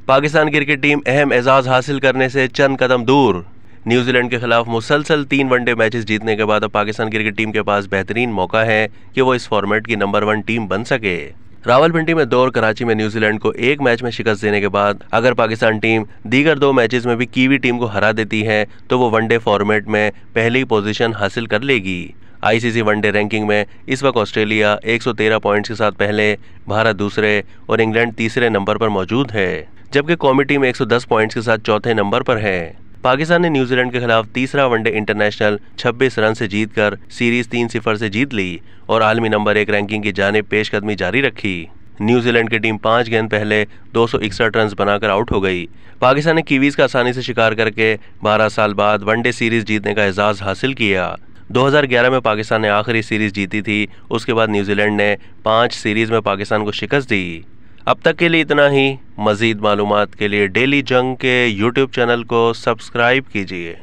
Pakistan cricket team अहम एजाज हासिल करने से चंद कदम दूर। न्यूजीलैंड के खिलाफ मुसलसल 3 वनडे मैचेस जीतने के बाद अब पाकिस्तान क्रिकेट टीम के पास बेहतरीन मौका है कि वो इस फॉर्मेट की नंबर 1 टीम बन सके। रावलपिंडी में 2 और कराची में न्यूजीलैंड को एक मैच में शिकस्त देने के बाद अगर पाकिस्तान टीम दीगर 2 मैचेस में भी कीवी टीम को हरा देती है तो वो वनडे फॉर्मेट में पहली पोजीशन हासिल कर लेगी। आईसीसी वनडे रैंकिंग में इस वक्त ऑस्ट्रेलिया 113 पॉइंट्स के साथ पहले, भारत दूसरे और इंग्लैंड तीसरे नंबर पर मौजूद है, जबकि कौमी टीम 110 पॉइंट्स के साथ चौथे नंबर पर है। पाकिस्तान ने न्यूजीलैंड के खिलाफ तीसरा वनडे इंटरनेशनल 26 रन से जीतकर सीरीज 3-0 से जीत ली और आलमी नंबर 1 रैंकिंग की जानिब पेशकदमी जारी रखी। न्यूजीलैंड की टीम 5 गेंद पहले 261 रन बनाकर आउट हो गई। पाकिस्तान ने कीवीज का आसानी से शिकार करके 12 साल बाद वनडे सीरीज जीतने का एजाज हासिल किया। 2011 में पाकिस्तान ने आखिरी सीरीज जीती थी, उसके बाद न्यूजीलैंड ने 5 सीरीज में पाकिस्तान को शिकस्त दी। अब तक के लिए इतना ही। मज़ीद मालूमात के लिए डेली जंग के यूट्यूब चैनल को सब्सक्राइब कीजिए।